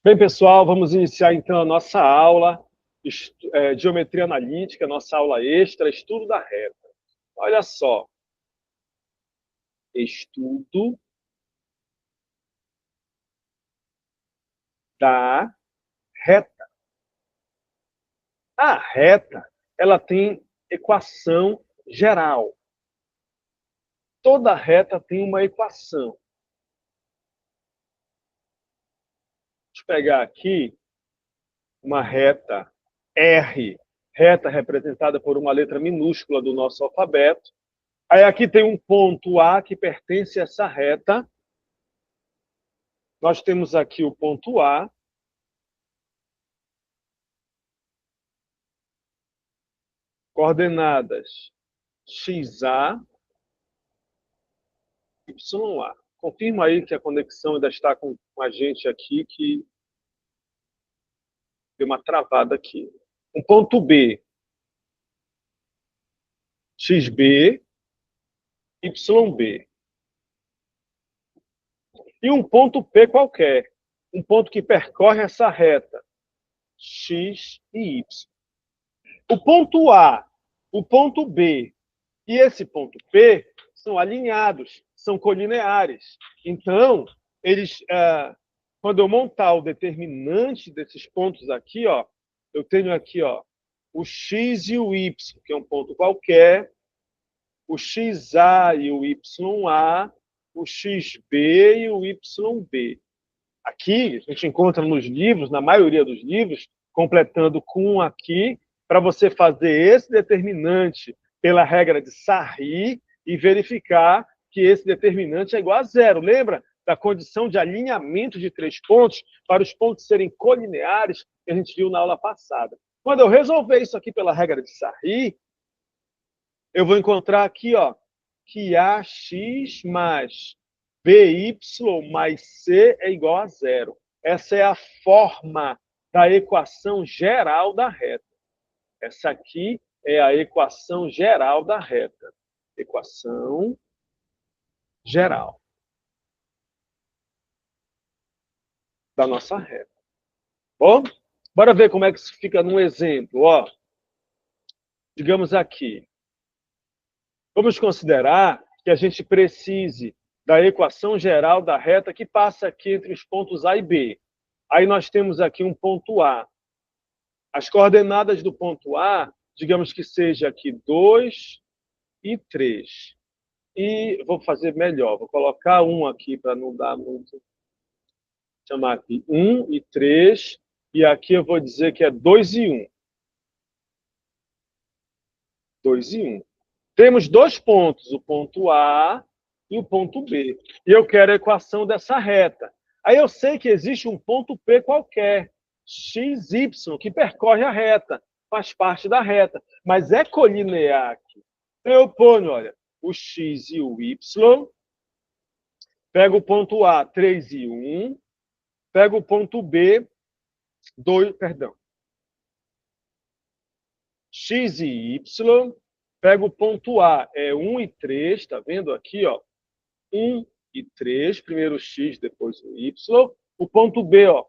Bem, pessoal, vamos iniciar então a nossa aula de geometria analítica, nossa aula extra, estudo da reta. Olha só, estudo da reta. A reta, ela tem equação geral. Toda reta tem uma equação. Deixa eu pegar aqui uma reta R, reta representada por uma letra minúscula do nosso alfabeto. Aí aqui tem um ponto A que pertence a essa reta. Nós temos aqui o ponto A. Coordenadas XA, YA. Confirma aí que a conexão ainda está com a gente aqui, que deu uma travada aqui. Um ponto B, XB, YB. E um ponto P qualquer. Um ponto que percorre essa reta, X e Y. O ponto A, o ponto B e esse ponto P são alinhados, são colineares. Então, eles, quando eu montar o determinante desses pontos aqui, ó, eu tenho aqui ó, o X e o Y, que é um ponto qualquer, o XA e o YA, o XB e o YB. Aqui, a gente encontra nos livros, na maioria dos livros, completando com aqui, para você fazer esse determinante pela regra de Sarri e verificar que esse determinante é igual a zero. Lembra da condição de alinhamento de três pontos para os pontos serem colineares que a gente viu na aula passada? Quando eu resolver isso aqui pela regra de Sarri, eu vou encontrar aqui ó, que AX mais BY mais C é igual a zero. Essa é a forma da equação geral da reta. Essa aqui é a equação geral da reta. Equação geral da nossa reta. Bom, bora ver como é que isso fica num exemplo. Ó, digamos aqui. Vamos considerar que a gente precise da equação geral da reta que passa aqui entre os pontos A e B. Aí nós temos aqui um ponto A. As coordenadas do ponto A, digamos que seja aqui 2 e 3. E vou fazer melhor, vou colocar 1 aqui para não dar muito. Vou chamar aqui 1 e 3, e aqui eu vou dizer que é 2 e 1. 2 e 1. Temos dois pontos, o ponto A e o ponto B. E eu quero a equação dessa reta. Aí eu sei que existe um ponto P qualquer, XY, que percorre a reta, faz parte da reta, mas é colinear aqui. Então eu ponho, olha, o X e o Y, pego o ponto A, 3 e 1, pego o ponto B, 2, perdão, X e Y, pego o ponto A, é 1 e 3, tá vendo aqui, ó? 1 e 3, primeiro o X, depois o Y. O ponto B, ó,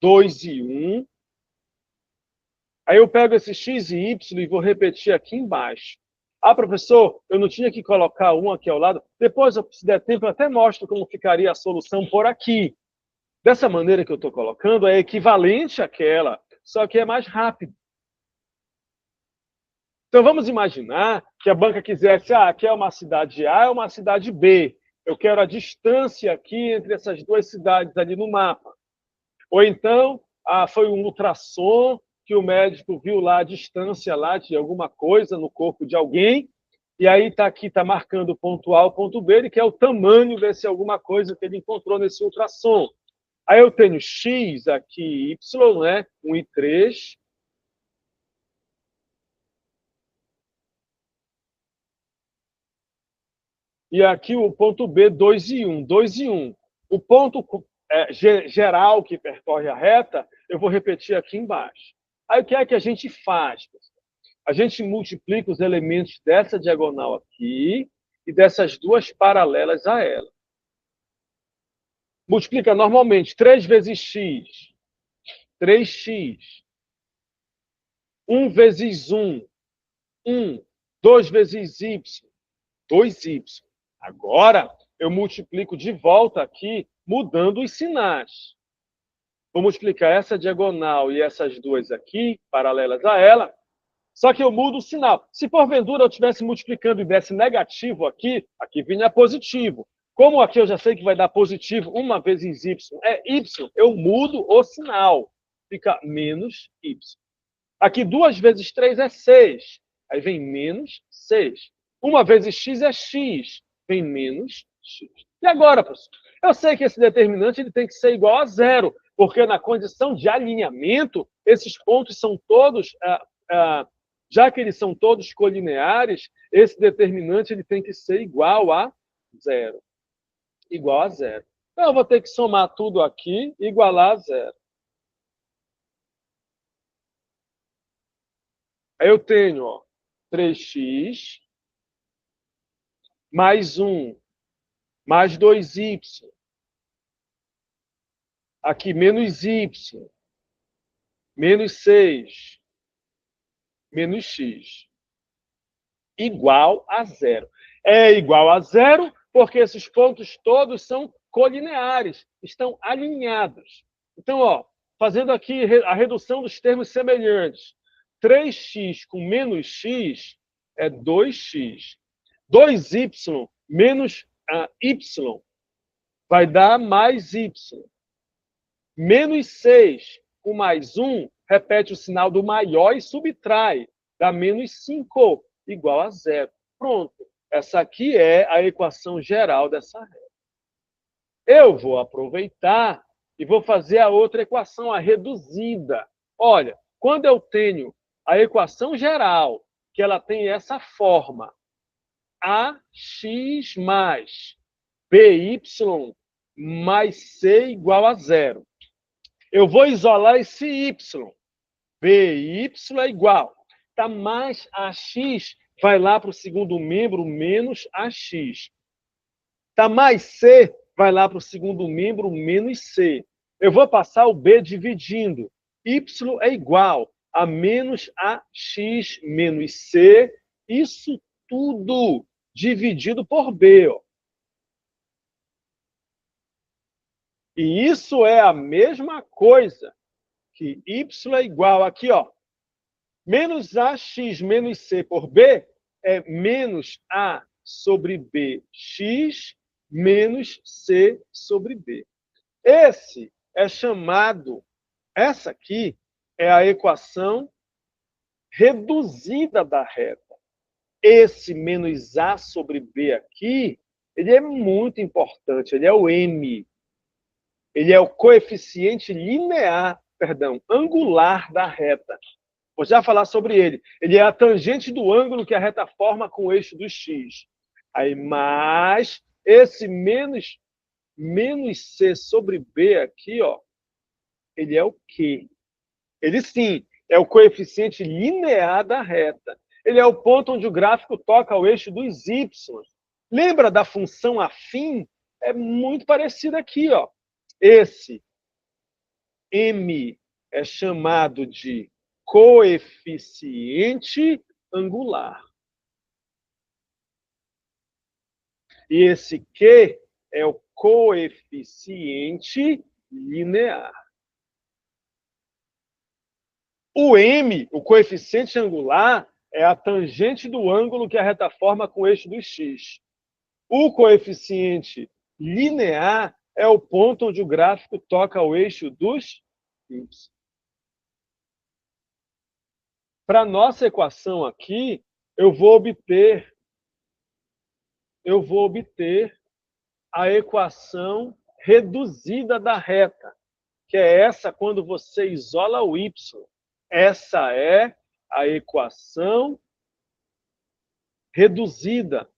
2 e 1. Aí eu pego esse X e Y e vou repetir aqui embaixo. Ah, professor, eu não tinha que colocar 1 aqui ao lado. Depois, se der tempo, eu até mostro como ficaria a solução por aqui. Dessa maneira que eu estou colocando, é equivalente àquela, só que é mais rápido. Então, vamos imaginar que a banca quisesse, aqui é uma cidade A, é uma cidade B. Eu quero a distância aqui entre essas duas cidades ali no mapa. Ou então, foi um ultrassom que o médico viu lá a distância lá de alguma coisa no corpo de alguém, e aí está aqui, está marcando o ponto A, o ponto B, ele quer o tamanho desse alguma coisa que ele encontrou nesse ultrassom. Aí eu tenho X aqui, Y, né? 1 e 3. E aqui o ponto B, 2 e 1. 2 e 1. O ponto geral que percorre a reta, eu vou repetir aqui embaixo. Aí o que é que a gente faz? A gente multiplica os elementos dessa diagonal aqui e dessas duas paralelas a ela. Multiplica normalmente 3 vezes x 3x. 1 vezes 1, 1. 2 vezes y, 2y. Agora, eu multiplico de volta aqui, mudando os sinais. Vou multiplicar essa diagonal e essas duas aqui, paralelas a ela, só que eu mudo o sinal. Se porventura eu estivesse multiplicando e desse negativo aqui, aqui vinha positivo. Como aqui eu já sei que vai dar positivo 1 vezes y é y, eu mudo o sinal. Fica menos y. Aqui 2 vezes 3 é 6. Aí vem menos 6. 1 vezes x é x. Vem menos x. E agora, professor? Eu sei que esse determinante ele tem que ser igual a zero, porque na condição de alinhamento, esses pontos são todos, já que eles são todos colineares, esse determinante ele tem que ser igual a zero. Igual a zero. Então, eu vou ter que somar tudo aqui e igualar a zero. Aí eu tenho, ó, 3x mais 1 mais 2y. Aqui, menos y. Menos 6. Menos x. Igual a zero. É igual a zero porque esses pontos todos são colineares, estão alinhados. Então, ó, fazendo aqui a redução dos termos semelhantes. 3x com menos x é 2x. 2y menos y vai dar mais y. Menos 6 com mais 1, repete o sinal do maior e subtrai. Dá menos 5, igual a zero. Pronto. Essa aqui é a equação geral dessa reta. Eu vou aproveitar e vou fazer a outra equação, a reduzida. Olha, quando eu tenho a equação geral, que ela tem essa forma, ax mais by mais c igual a zero. Eu vou isolar esse y. By é igual. Tá mais ax, vai lá para o segundo membro, menos ax. Tá mais c, vai lá para o segundo membro, menos c. Eu vou passar o b dividindo. Y é igual a menos ax menos c. Isso tudo dividido por b. Ó. E isso é a mesma coisa que y é igual aqui, ó. Menos ax menos c por b é menos a sobre bx menos c sobre b. Esse é chamado, essa aqui é a equação reduzida da reta. Esse menos a sobre b aqui, ele é muito importante, ele é o m. Ele é o coeficiente linear, angular da reta. Vou já falar sobre ele. Ele é a tangente do ângulo que a reta forma com o eixo do x. Aí, mais esse menos c sobre b aqui, ó, ele é o quê? Ele, sim, é o coeficiente linear da reta. Ele é o ponto onde o gráfico toca ao eixo dos y. Lembra da função afim? É muito parecido aqui, ó. Esse m é chamado de coeficiente angular. E esse Q é o coeficiente linear. O M, o coeficiente angular, é a tangente do ângulo que a reta forma com o eixo do x. O coeficiente linear é o ponto onde o gráfico toca ao eixo dos y. Para a nossa equação aqui, eu vou obter a equação reduzida da reta, que é essa quando você isola o y. Essa é a equação reduzida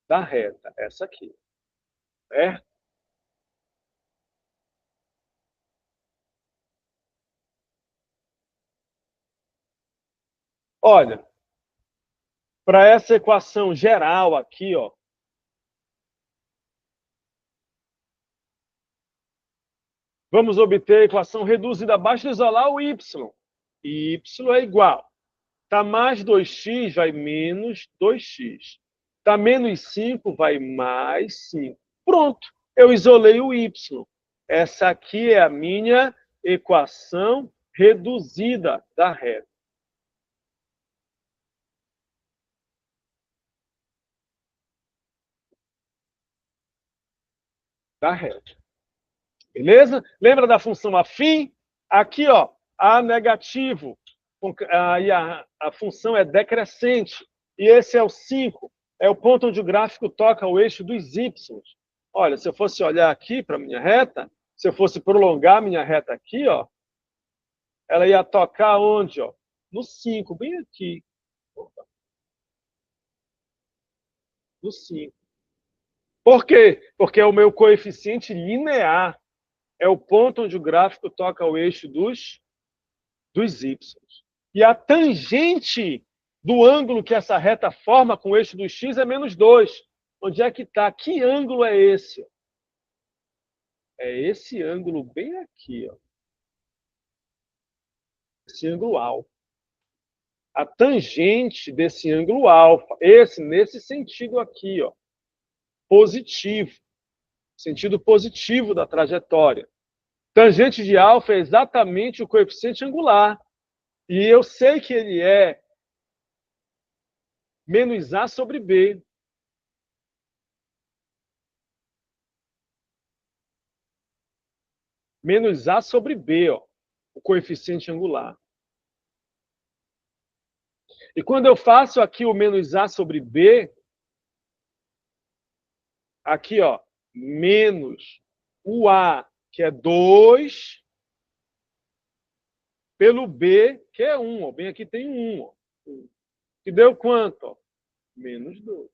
da reta, essa aqui. Certo? Olha, para essa equação geral aqui, ó, Vamos obter a equação reduzida. Basta isolar o y. Y é igual. Está mais 2x, vai menos 2x. Está menos 5, vai mais 5. Pronto, eu isolei o y. Essa aqui é a minha equação reduzida da reta. Da reta. Beleza? Lembra da função afim? Aqui, ó, A negativo. Aí a função é decrescente. E esse é o 5. É o ponto onde o gráfico toca o eixo dos y. Olha, se eu fosse olhar aqui para a minha reta, se eu fosse prolongar a minha reta aqui, ó, ela ia tocar onde? Ó? No 5, bem aqui. No 5. Por quê? Porque é o meu coeficiente linear. É o ponto onde o gráfico toca o eixo dos y. E a tangente do ângulo que essa reta forma com o eixo do x é menos 2. Onde é que está? Que ângulo é esse? É esse ângulo bem aqui. Ó. Esse ângulo alfa. A tangente desse ângulo alfa, nesse sentido aqui, ó, positivo. Sentido positivo da trajetória. Tangente de alfa é exatamente o coeficiente angular. E eu sei que ele é menos A sobre B. Menos A sobre B, ó, o coeficiente angular. E quando eu faço aqui o menos A sobre B, aqui, ó, menos o A, que é 2, pelo B, que é 1. Ó, bem aqui tem 1. Ó, que deu quanto? Ó? Menos 2.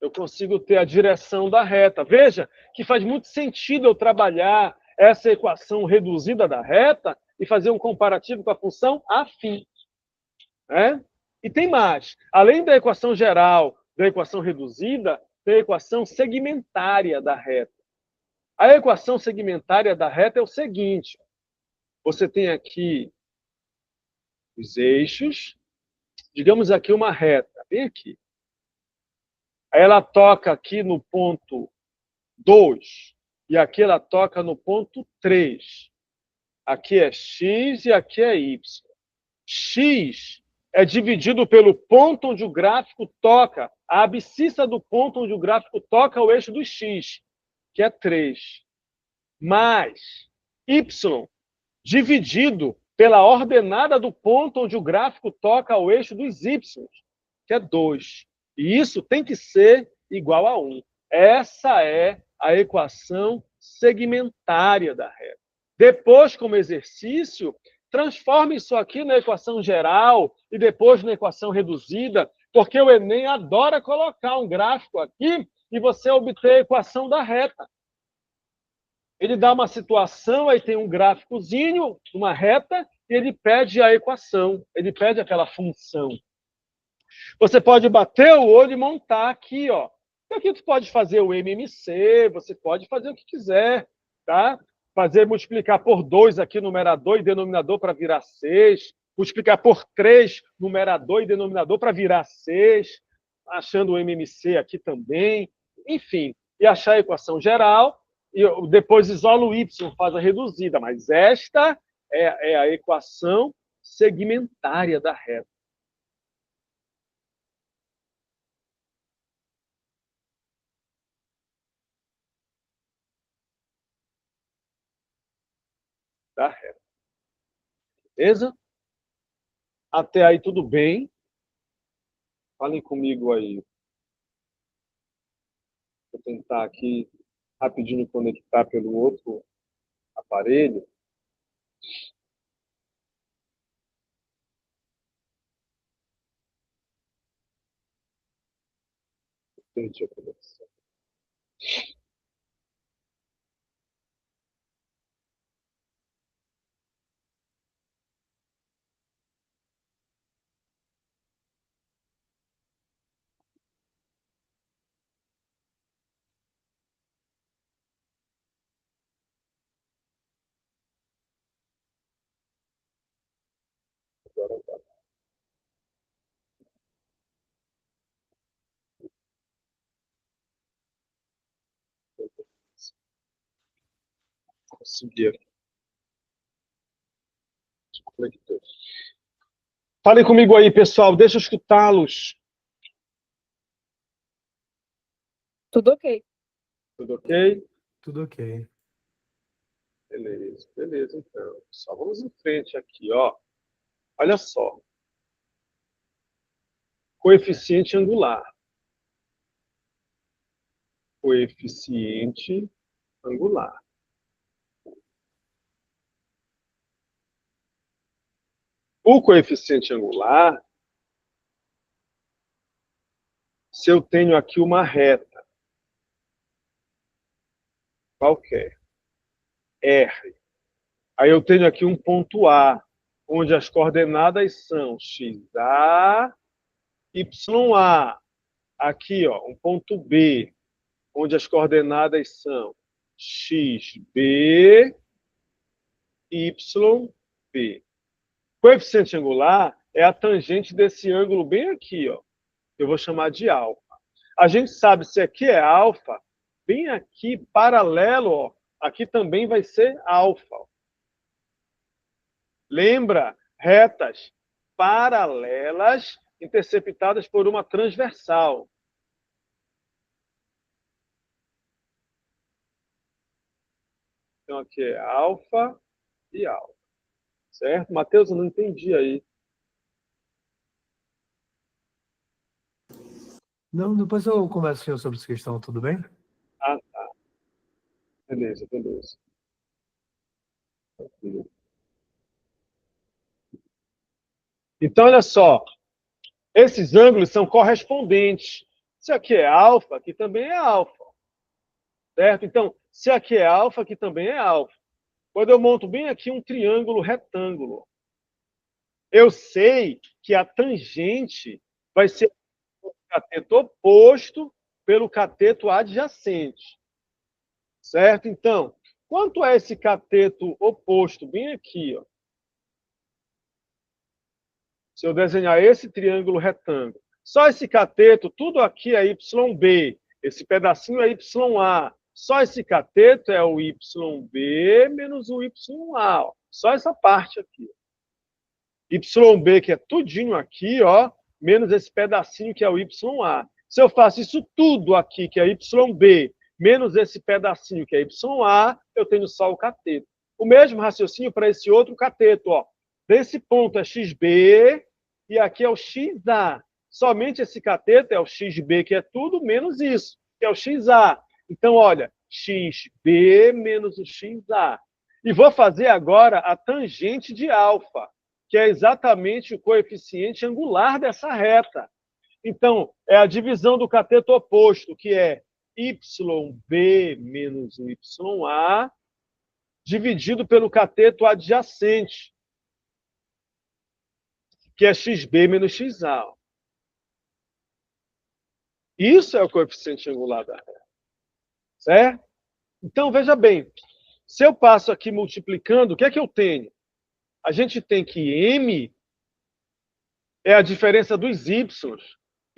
Eu consigo ter a direção da reta. Veja que faz muito sentido eu trabalhar essa equação reduzida da reta e fazer um comparativo com a função afim. Né? E tem mais. Além da equação geral, da equação reduzida, tem a equação segmentária da reta. A equação segmentária da reta é o seguinte. Você tem aqui os eixos, digamos aqui uma reta, bem aqui. Aí ela toca aqui no ponto 2, e aqui ela toca no ponto 3. Aqui é x e aqui é y. X é dividido pelo ponto onde o gráfico toca, a abscissa do ponto onde o gráfico toca o eixo do x, que é 3, mais y dividido pela ordenada do ponto onde o gráfico toca o eixo dos y, que é 2. E isso tem que ser igual a 1. Essa é a equação segmentária da reta. Depois, como exercício, transforme isso aqui na equação geral e depois na equação reduzida, porque o Enem adora colocar um gráfico aqui e você obter a equação da reta. Ele dá uma situação, aí tem um gráficozinho, uma reta, e ele pede a equação, ele pede aquela função. Você pode bater o olho e montar aqui, ó. E aqui tu pode fazer o MMC, você pode fazer o que quiser, tá? Fazer multiplicar por 2 aqui, numerador e denominador para virar 6. Multiplicar por 3, numerador e denominador para virar 6. Achando o MMC aqui também. Enfim, e achar a equação geral. E depois isola o y, faz a reduzida. Mas esta é a equação segmentária da reta. Da reta. Beleza? Até aí tudo bem. Falem comigo aí. Vou tentar aqui rapidinho conectar pelo outro aparelho. Perdi a conexão. Subir aqui. Falem comigo aí, pessoal. Deixa eu escutá-los. Tudo ok. Tudo ok? Tudo ok. Beleza, beleza, então. Só vamos em frente aqui, ó. Olha só. Coeficiente angular. Coeficiente angular. O coeficiente angular, se eu tenho aqui uma reta qualquer, R, aí eu tenho aqui um ponto A, onde as coordenadas são XA, YA. Aqui, ó, um ponto B, onde as coordenadas são XB, YB. Coeficiente angular é a tangente desse ângulo bem aqui, ó. Eu vou chamar de alfa. A gente sabe se aqui é alfa, bem aqui, paralelo, ó, aqui também vai ser alfa. Lembra? Retas paralelas interceptadas por uma transversal. Então, aqui é alfa e alfa. Certo? Matheus, eu não entendi aí. Não, depois eu converso sobre essa questão, tudo bem? Ah, tá. Beleza, beleza. Então, olha só. Esses ângulos são correspondentes. Se aqui é alfa, aqui também é alfa. Certo? Então, se aqui é alfa, aqui também é alfa. Quando eu monto bem aqui um triângulo retângulo, eu sei que a tangente vai ser o cateto oposto pelo cateto adjacente. Certo? Então, quanto é esse cateto oposto? Bem aqui, ó. Se eu desenhar esse triângulo retângulo, só esse cateto, tudo aqui é YB, esse pedacinho é YA. Só esse cateto é o YB menos o YA. Ó. Só essa parte aqui. YB, que é tudinho aqui, ó, menos esse pedacinho que é o YA. Se eu faço isso tudo aqui, que é YB, menos esse pedacinho que é YA, eu tenho só o cateto. O mesmo raciocínio para esse outro cateto, ó. Desse ponto é XB e aqui é o XA. Somente esse cateto é o XB, que é tudo, menos isso, que é o XA. Então, olha, XB menos o XA. E vou fazer agora a tangente de alfa, que é exatamente o coeficiente angular dessa reta. Então, é a divisão do cateto oposto, que é YB menos o YA, dividido pelo cateto adjacente, que é XB menos XA. Isso é o coeficiente angular da reta. Certo? Então, veja bem, se eu passo aqui multiplicando, o que é que eu tenho? A gente tem que M é a diferença dos Y.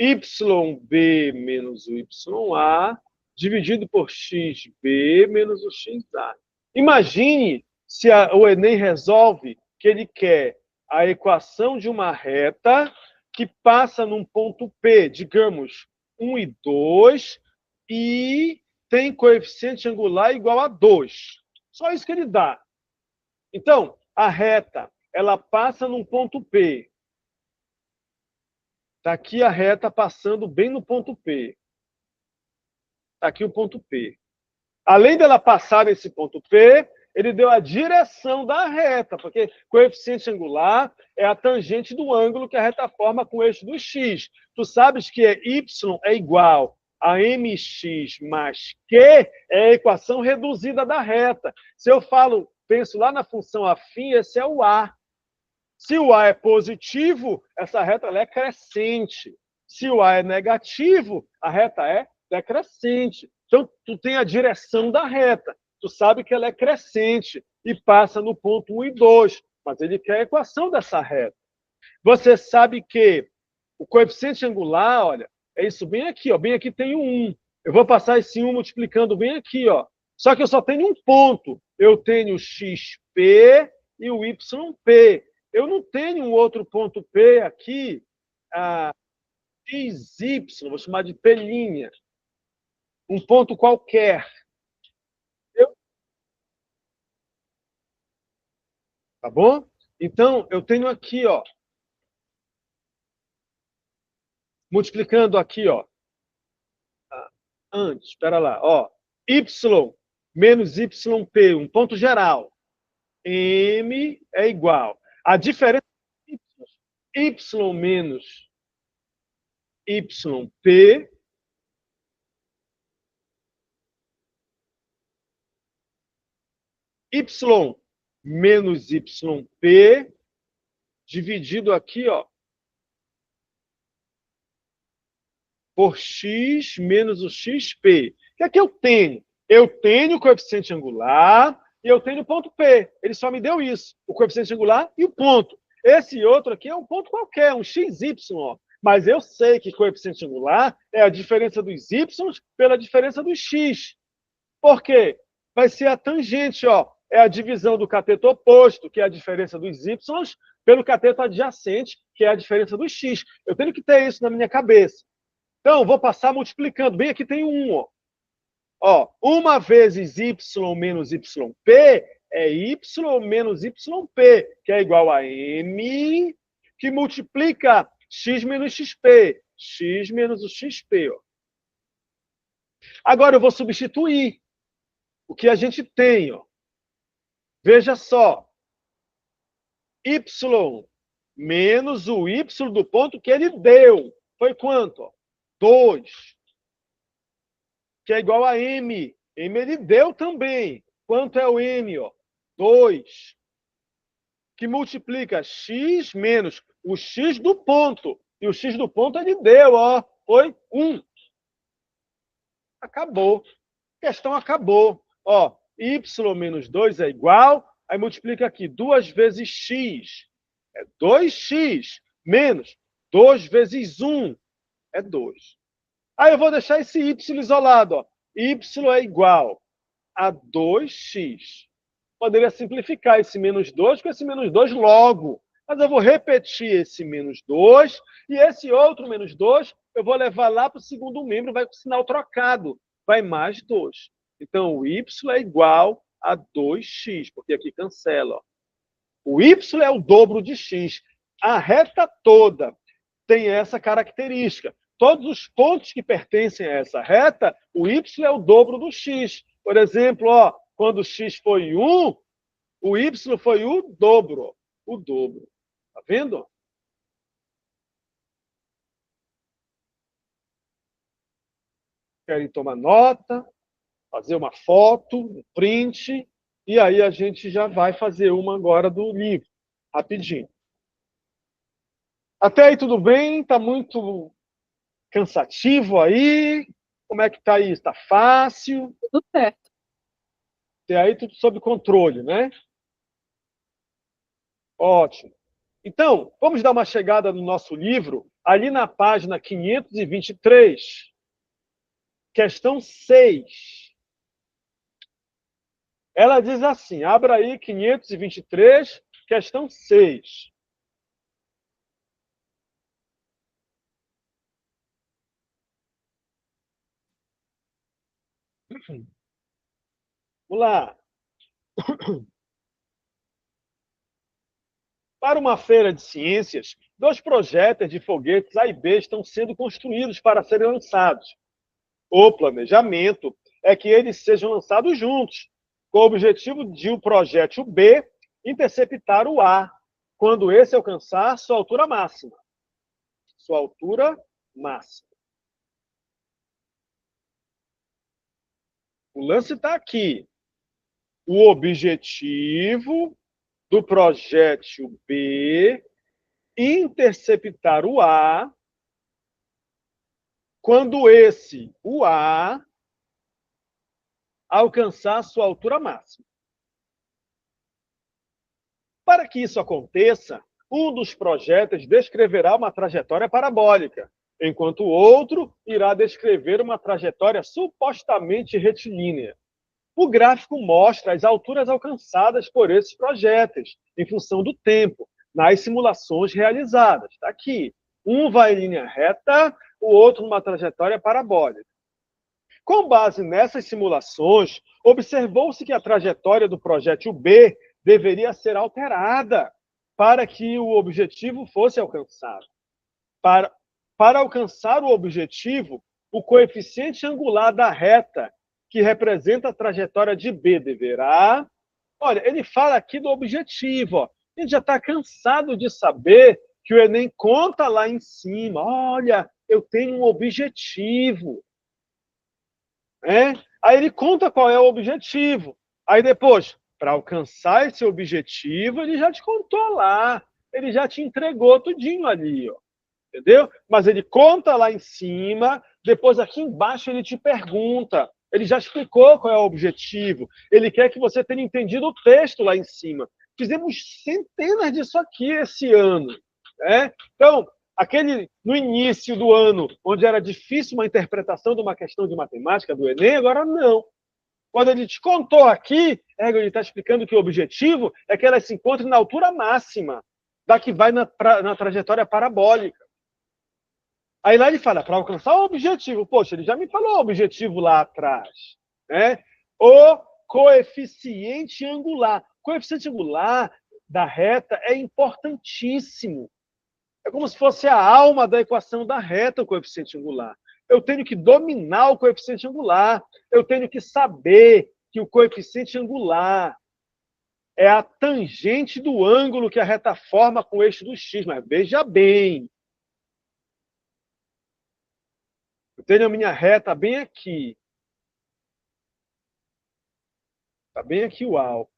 YB menos o YA dividido por XB menos o XA. Imagine se o Enem resolve que ele quer a equação de uma reta que passa num ponto P, digamos, 1 e 2, e tem coeficiente angular igual a 2. Só isso que ele dá. Então, a reta, ela passa num ponto P. Está aqui a reta passando bem no ponto P. Está aqui o ponto P. Além dela passar nesse ponto P, ele deu a direção da reta, porque coeficiente angular é a tangente do ângulo que a reta forma com o eixo do x. Tu sabes que y é igual a mx mais q, é a equação reduzida da reta. Se eu penso lá na função afim, esse é o a. Se o A é positivo, essa reta ela é crescente. Se o A é negativo, a reta é decrescente. Então, tu tem a direção da reta. Tu sabe que ela é crescente e passa no ponto 1 e 2, mas ele quer a equação dessa reta. Você sabe que o coeficiente angular, olha, é isso bem aqui, ó. Bem aqui tem o 1. Eu vou passar esse 1 multiplicando bem aqui, ó. Só que eu só tenho um ponto. Eu tenho o XP e o YP. Eu não tenho um outro ponto P aqui, XY, vou chamar de P'. Um ponto qualquer. Tá bom? Então, eu tenho aqui, ó, multiplicando aqui, ó, antes, espera lá, ó, Y menos YP, um ponto geral. M é igual. A diferença de Y menos YP Y menos YP dividido aqui, ó, por X menos o XP. O que é que eu tenho? Eu tenho o coeficiente angular e eu tenho o ponto P. Ele só me deu isso, o coeficiente angular e o ponto. Esse outro aqui é um ponto qualquer, um XY, ó. Mas eu sei que coeficiente angular é a diferença dos Y pela diferença dos X. Por quê? Vai ser a tangente, ó. É a divisão do cateto oposto, que é a diferença dos Y, pelo cateto adjacente, que é a diferença dos X. Eu tenho que ter isso na minha cabeça. Então, vou passar multiplicando. Bem, aqui tem um, ó. Ó, 1 vezes y menos yp é y menos yp, que é igual a m, que multiplica x menos xp. X menos o xp, ó. Agora eu vou substituir o que a gente tem, ó. Veja só. Y menos o y do ponto que ele deu. Foi quanto? Ó? 2. Que é igual a m. M ele deu também. Quanto é o m? Ó? 2. Que multiplica x menos o x do ponto. E o x do ponto ele deu, ó. Foi 1. Acabou. A questão acabou. Ó, y menos 2 é igual. Aí multiplica aqui. 2 vezes x. É 2x. Menos 2 vezes 1. É 2. Aí eu vou deixar esse y isolado, ó. Y é igual a 2x. Poderia simplificar esse menos 2 com esse menos 2 logo. Mas eu vou repetir esse menos 2 e esse outro menos 2 eu vou levar lá para o segundo membro, vai com o sinal trocado. Vai mais 2. Então, o y é igual a 2x, porque aqui cancela. Ó. O y é o dobro de x. A reta toda tem essa característica. Todos os pontos que pertencem a essa reta, o y é o dobro do x. Por exemplo, ó, quando x foi 1, o y foi o dobro. O dobro. Tá vendo? Querem tomar nota, fazer uma foto, um print, e aí a gente já vai fazer uma agora do livro, rapidinho. Até aí tudo bem? Tá muito cansativo aí? Como é que tá aí? Tá fácil? Tudo certo. Até aí tudo sob controle, né? Ótimo. Então, vamos dar uma chegada no nosso livro, ali na página 523, questão 6. Ela diz assim, abra aí 523, questão 6. Vamos lá. Para uma feira de ciências, 2 projéteis de foguetes A e B estão sendo construídos para serem lançados. O planejamento é que eles sejam lançados juntos, com o objetivo de o projétil B interceptar o A, quando esse alcançar sua altura máxima. Sua altura máxima. O lance está aqui. O objetivo do projétil B interceptar o A, quando esse, o A, alcançar sua altura máxima. Para que isso aconteça, um dos projéteis descreverá uma trajetória parabólica, enquanto o outro irá descrever uma trajetória supostamente retilínea. O gráfico mostra as alturas alcançadas por esses projéteis, em função do tempo, nas simulações realizadas. Está aqui. Um vai em linha reta, o outro numa trajetória parabólica. Com base nessas simulações, observou-se que a trajetória do projétil B deveria ser alterada para que o objetivo fosse alcançado. Para alcançar o objetivo, o coeficiente angular da reta, que representa a trajetória de B, deverá... Olha, ele fala aqui do objetivo. Ó. A gente já está cansado de saber que o Enem conta lá em cima. Olha, eu tenho um objetivo. Aí ele conta qual é o objetivo. Aí depois, para alcançar esse objetivo, ele já te contou lá. Ele já te entregou tudinho ali, ó. Entendeu? Mas ele conta lá em cima, depois aqui embaixo ele te pergunta. Ele já explicou qual é o objetivo. Ele quer que você tenha entendido o texto lá em cima. Fizemos centenas disso aqui esse ano. Né? Então, no início do ano, onde era difícil uma interpretação de uma questão de matemática do Enem, agora não. Quando ele te contou aqui, ele está explicando que o objetivo é que ela se encontre na altura máxima da que vai na trajetória parabólica. Aí lá ele fala, para alcançar o objetivo. Poxa, ele já me falou o objetivo lá atrás. Né? O coeficiente angular. O coeficiente angular da reta é importantíssimo. É como se fosse a alma da equação da reta, o coeficiente angular. Eu tenho que dominar o coeficiente angular. Eu tenho que saber que o coeficiente angular é a tangente do ângulo que a reta forma com o eixo do x. Mas veja bem. Eu tenho a minha reta bem aqui. Está bem aqui o alfa.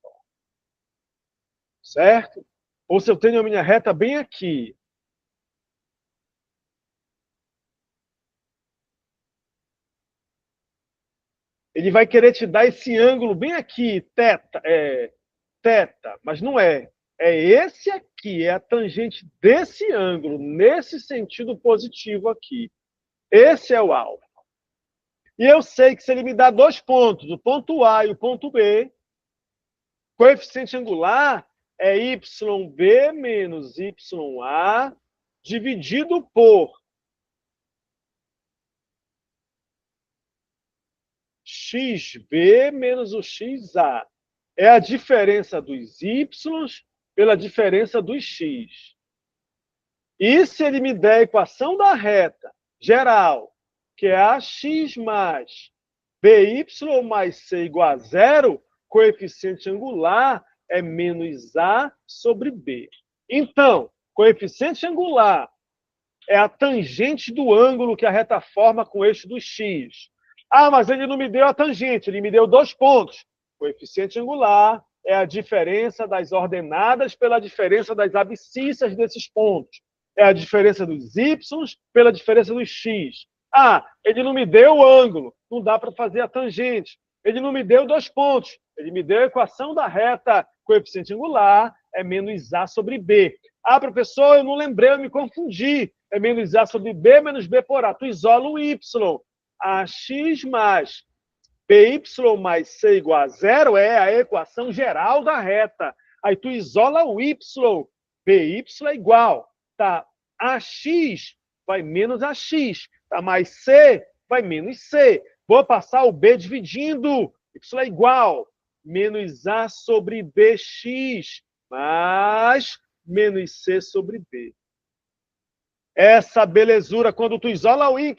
Certo? Ou se eu tenho a minha reta bem aqui. Ele vai querer te dar esse ângulo bem aqui, teta, mas não é. É esse aqui, é a tangente desse ângulo, nesse sentido positivo aqui. Esse é o alfa. E eu sei que se ele me dá 2 pontos, o ponto A e o ponto B, coeficiente angular é YB menos YA dividido por XB menos o XA. É a diferença dos Y pela diferença dos X. E se ele me der a equação da reta geral, que é AX mais BY mais C igual a 0, coeficiente angular é menos A sobre B. Então, coeficiente angular é a tangente do ângulo que a reta forma com o eixo do X. Ah, mas ele não me deu a tangente, ele me deu 2 pontos. Coeficiente angular é a diferença das ordenadas pela diferença das abscissas desses pontos. É a diferença dos Y pela diferença dos X. Ah, ele não me deu o ângulo, não dá para fazer a tangente. Ele não me deu 2 pontos, ele me deu a equação da reta coeficiente angular é menos A sobre B. Ah, professor, eu não lembrei, eu me confundi. É menos A sobre B menos B por A. Tu isola o Y. AX mais BY mais C igual a 0 é a equação geral da reta. Aí tu isola o Y. BY é igual. Tá? AX vai menos AX. Tá? Mais C vai menos C. Vou passar o B dividindo. Y é igual. Menos A sobre BX mais menos C sobre B. Essa belezura, quando tu isola o Y,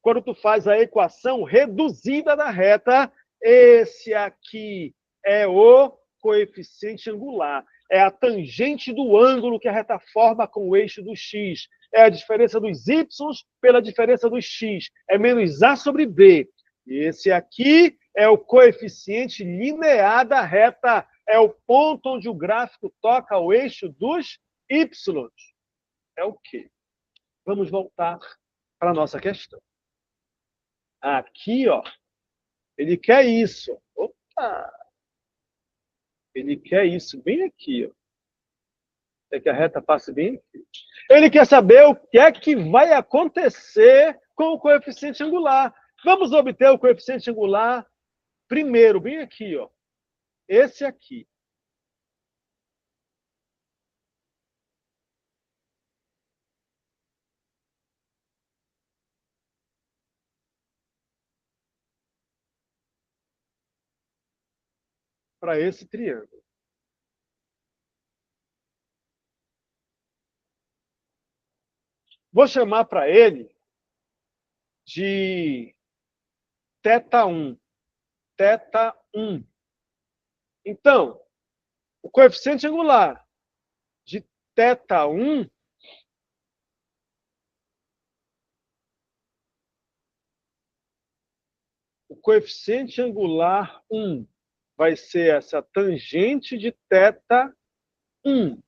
quando tu faz a equação reduzida da reta, esse aqui é o coeficiente angular. É a tangente do ângulo que a reta forma com o eixo do X. É a diferença dos Y pela diferença dos X. É menos A sobre B. E esse aqui é o coeficiente linear da reta. É o ponto onde o gráfico toca o eixo dos Y. É o quê? Vamos voltar para a nossa questão. Aqui, ó, ele quer isso. Opa! Ele quer isso bem aqui, ó. Quer que a reta passe bem aqui. Ele quer saber o que é que vai acontecer com o coeficiente angular. Vamos obter o coeficiente angular primeiro, bem aqui, ó. Esse aqui. Para esse triângulo. Vou chamar para ele de θ1. θ1. Então, o coeficiente angular de θ1 o coeficiente angular 1 vai ser essa tangente de θ1.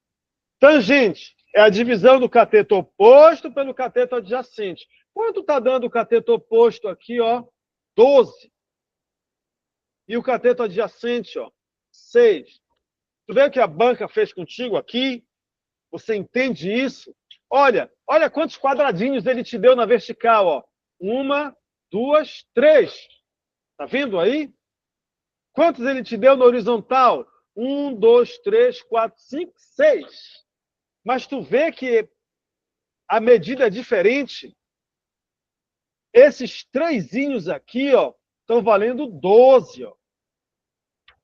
Tangente é a divisão do cateto oposto pelo cateto adjacente. Quanto está dando o cateto oposto aqui, ó? 12. E o cateto adjacente, ó, 6. Tu vê o que a banca fez contigo aqui? Você entende isso? Olha quantos quadradinhos ele te deu na vertical, ó. 1, 2, 3. Tá vendo aí? Quantos ele te deu na horizontal? 1, 2, 3, 4, 5, 6. Mas tu vê que a medida é diferente. Esses trezinhos aqui, ó, estão valendo 12, ó.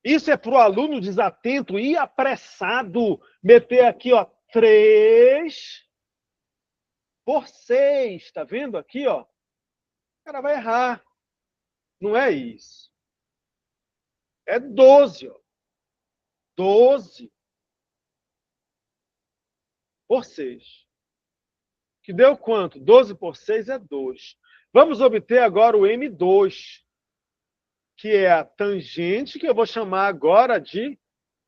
Isso é para o aluno desatento e apressado meter aqui, ó, 3 por 6. Tá vendo aqui, ó? O cara vai errar. Não é isso. É 12, ó. 12 por 6. Que deu quanto? 12 por 6 é 2. Vamos obter agora o M2, que é a tangente, que eu vou chamar agora de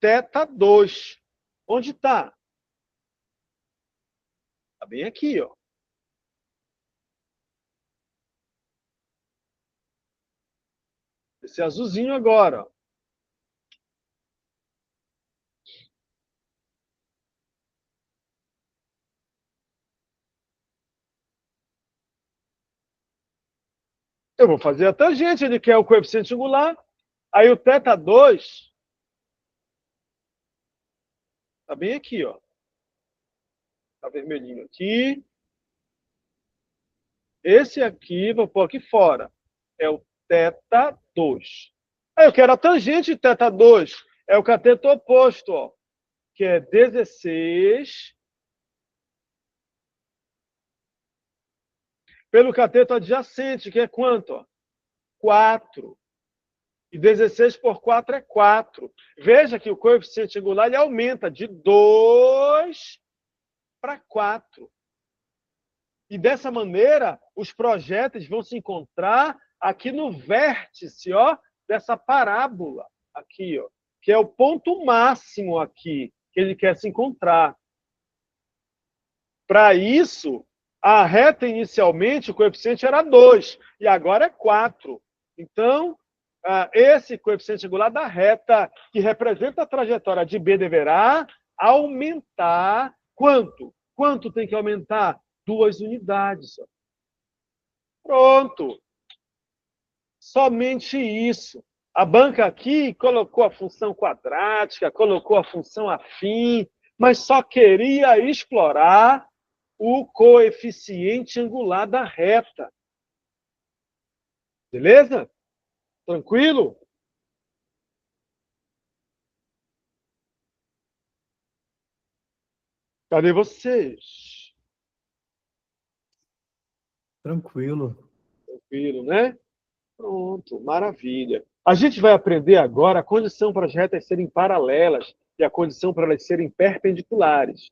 θ2. Onde está? Está bem aqui, ó. Esse azulzinho agora, ó. Eu vou fazer a tangente, ele quer o coeficiente angular. Aí o θ2 está bem aqui, ó. Está vermelhinho aqui. Esse aqui, vou pôr aqui fora, é o θ2. Aí eu quero a tangente de θ2. É o cateto oposto, ó, que é 16 pelo cateto adjacente, que é quanto? Ó? 4. E 16 por 4 é 4. Veja que o coeficiente angular ele aumenta de 2 para 4. E dessa maneira, os projéteis vão se encontrar aqui no vértice, ó, dessa parábola, aqui, ó, que é o ponto máximo aqui, que ele quer se encontrar. Para isso, a reta inicialmente, o coeficiente era 2, e agora é 4. Então, esse coeficiente angular da reta, que representa a trajetória de B, deverá aumentar quanto? Quanto tem que aumentar? 2 unidades. Pronto. Somente isso. A banca aqui colocou a função quadrática, colocou a função afim, mas só queria explorar o coeficiente angular da reta. Beleza? Tranquilo? Cadê vocês? Tranquilo. Tranquilo, né? Pronto, maravilha. A gente vai aprender agora a condição para as retas serem paralelas e a condição para elas serem perpendiculares.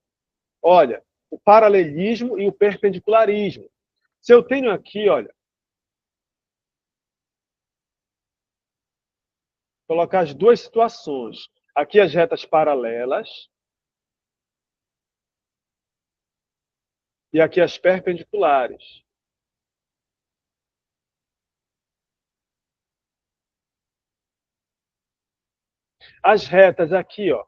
Olha, o paralelismo e o perpendicularismo. Se eu tenho aqui, olha, colocar as duas situações. Aqui as retas paralelas e aqui as perpendiculares. As retas aqui, ó.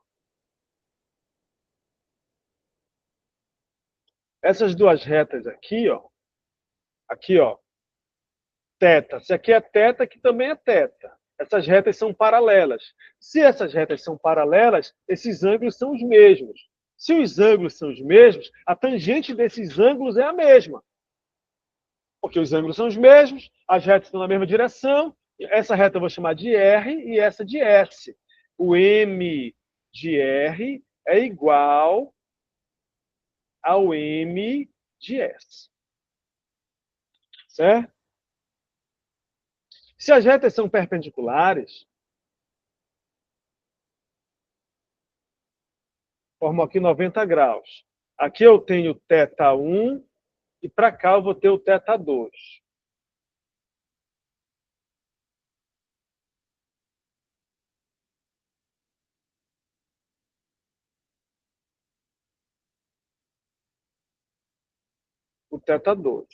Essas duas retas aqui, ó. Aqui, ó. Teta. Se aqui é teta, aqui também é teta. Essas retas são paralelas. Se essas retas são paralelas, esses ângulos são os mesmos. Se os ângulos são os mesmos, a tangente desses ângulos é a mesma. Porque os ângulos são os mesmos, as retas estão na mesma direção. Essa reta eu vou chamar de R e essa de S. O M de R é igual ao M de S. Certo? Se as retas são perpendiculares, formam aqui 90 graus. Aqui eu tenho θ1 e para cá eu vou ter o θ2. O θ2.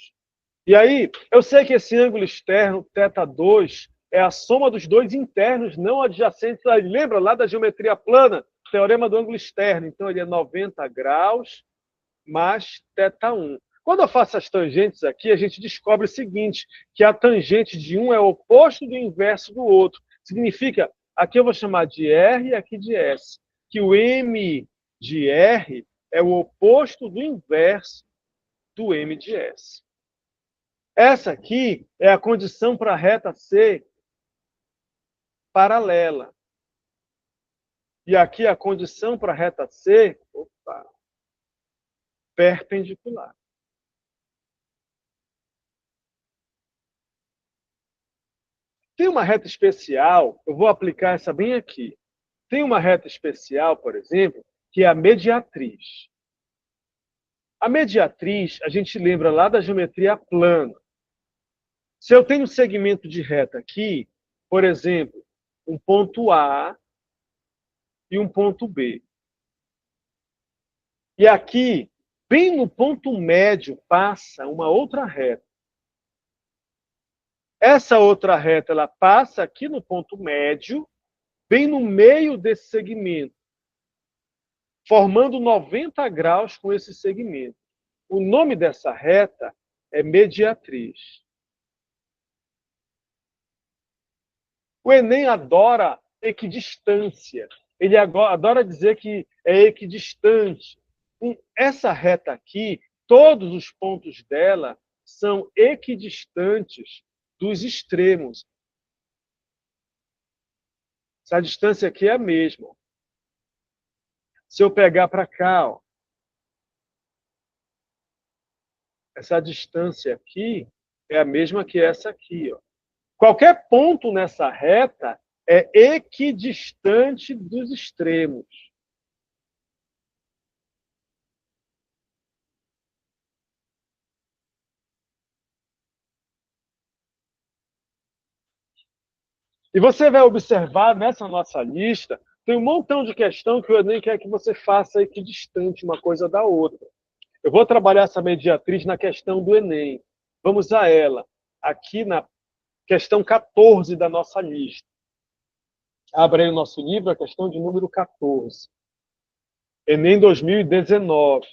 E aí, eu sei que esse ângulo externo, θ2, é a soma dos dois internos não adjacentes. Lembra lá da geometria plana? Teorema do ângulo externo. Então, ele é 90 graus mais θ1. Quando eu faço as tangentes aqui, a gente descobre o seguinte, que a tangente de um é o oposto do inverso do outro. Significa, aqui eu vou chamar de R e aqui de S, que o M de R é o oposto do inverso do M de S. Essa aqui é a condição para a reta ser paralela. E aqui a condição para a reta ser perpendicular. Tem uma reta especial, eu vou aplicar essa bem aqui. Tem uma reta especial, por exemplo, que é a mediatriz. A mediatriz, a gente lembra lá da geometria plana. Se eu tenho um segmento de reta aqui, por exemplo, um ponto A e um ponto B. E aqui, bem no ponto médio, passa uma outra reta. Essa outra reta, ela passa aqui no ponto médio, bem no meio desse segmento, formando 90 graus com esse segmento. O nome dessa reta é mediatriz. O Enem adora equidistância. Ele adora dizer que é equidistante. Essa reta aqui, todos os pontos dela são equidistantes dos extremos. Essa distância aqui é a mesma. Se eu pegar para cá, ó, essa distância aqui é a mesma que essa aqui. Ó. Qualquer ponto nessa reta é equidistante dos extremos. E você vai observar nessa nossa lista, tem um montão de questão que o Enem quer que você faça equidistante uma coisa da outra. Eu vou trabalhar essa mediatriz na questão do Enem. Vamos a ela, aqui na questão 14 da nossa lista. Abre aí o nosso livro, a questão de número 14. Enem 2019.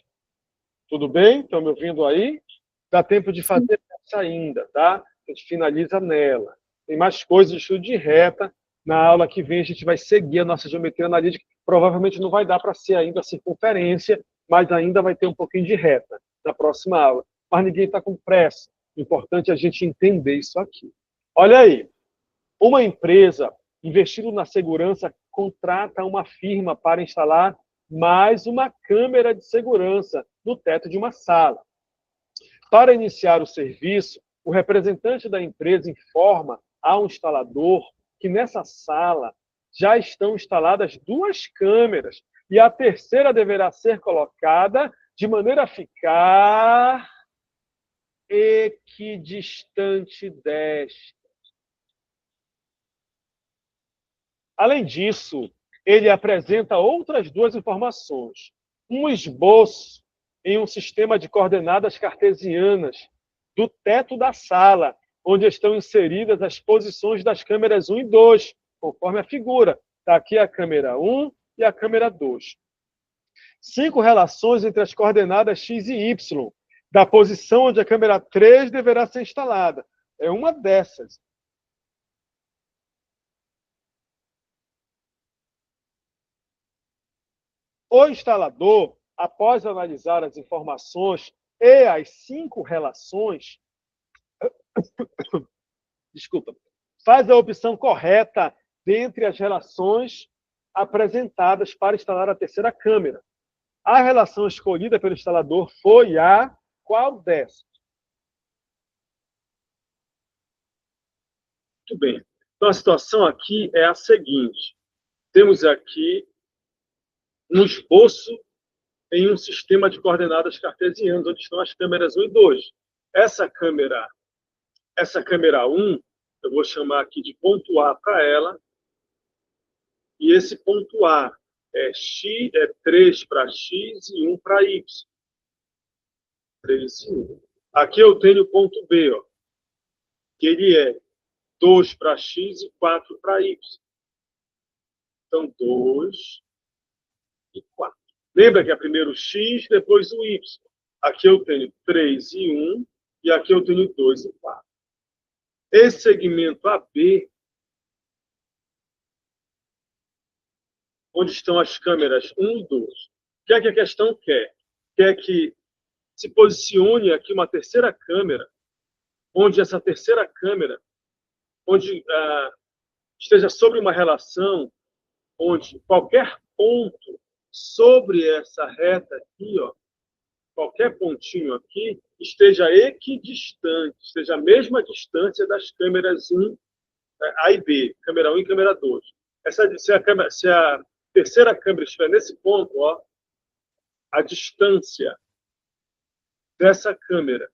Tudo bem? Estão me ouvindo aí? Dá tempo de fazer essa ainda, tá? A gente finaliza nela. Tem mais coisas de estudo de reta. Na aula que vem a gente vai seguir a nossa geometria analítica. Provavelmente não vai dar para ser ainda a circunferência, mas ainda vai ter um pouquinho de reta na próxima aula. Mas ninguém está com pressa. O importante é a gente entender isso aqui. Olha aí. Uma empresa investindo na segurança contrata uma firma para instalar mais uma câmera de segurança no teto de uma sala. Para iniciar o serviço, o representante da empresa informa ao instalador que nessa sala já estão instaladas 2 câmeras e a terceira deverá ser colocada de maneira a ficar equidistante desta. Além disso, ele apresenta outras 2 informações. Um esboço em um sistema de coordenadas cartesianas do teto da sala, onde estão inseridas as posições das câmeras 1 e 2, conforme a figura. Está aqui a câmera 1 e a câmera 2. 5 relações entre as coordenadas x e y, da posição onde a câmera 3 deverá ser instalada. É uma dessas. O instalador, após analisar as informações e as 5 relações, desculpa, faz a opção correta dentre as relações apresentadas para instalar a terceira câmera. A relação escolhida pelo instalador foi a qual dessas? Muito bem. Então, a situação aqui é a seguinte. Temos aqui um esboço em um sistema de coordenadas cartesianas, onde estão as câmeras 1 e 2. Essa câmera 1, eu vou chamar aqui de ponto A para ela, e esse ponto A é 3 para X e 1 para Y. 3 e 1. Aqui eu tenho o ponto B, ó, que ele é 2 para X e 4 para Y. Então, 2 e 4. Lembra que é primeiro o X, depois o Y. Aqui eu tenho 3 e 1, e aqui eu tenho 2 e 4. Esse segmento AB, onde estão as câmeras 1 e 2. O que é que a questão quer? Quer que se posicione aqui uma terceira câmera, onde essa terceira câmera, esteja sobre uma relação, onde qualquer ponto sobre essa reta aqui, ó, qualquer pontinho aqui, esteja equidistante, esteja a mesma distância das câmeras 1, A e B, câmera 1 e câmera 2. Se a terceira câmera estiver nesse ponto, ó, a distância dessa câmera,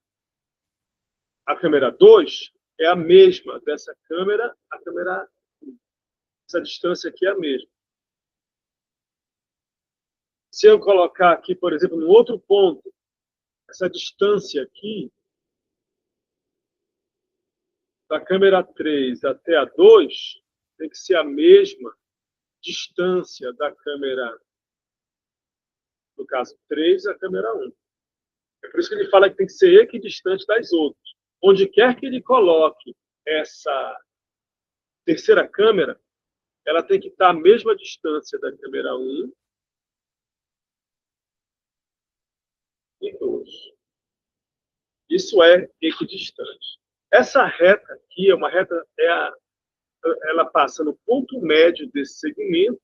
a câmera 2, é a mesma dessa câmera, a câmera 1. Essa distância aqui é a mesma. Se eu colocar aqui, por exemplo, no outro ponto, essa distância aqui, da câmera 3 até a 2, tem que ser a mesma distância da câmera, no caso 3, a câmera 1. É por isso que ele fala que tem que ser equidistante das outras. Onde quer que ele coloque essa terceira câmera, ela tem que estar a mesma distância da câmera 1 e 2. Isso é equidistante. Essa reta aqui é uma reta, ela passa no ponto médio desse segmento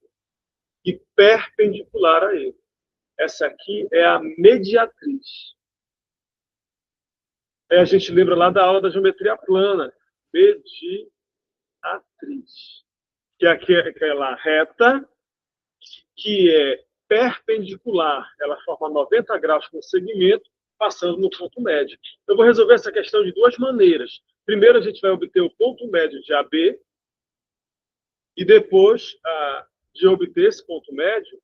e perpendicular a ele. Essa aqui é a mediatriz. A gente lembra lá da aula da geometria plana. Mediatriz. Que é aquela reta que é perpendicular. Ela forma 90 graus com o segmento, passando no ponto médio. Eu vou resolver essa questão de duas maneiras. Primeiro, a gente vai obter o ponto médio de AB, e depois de obter esse ponto médio,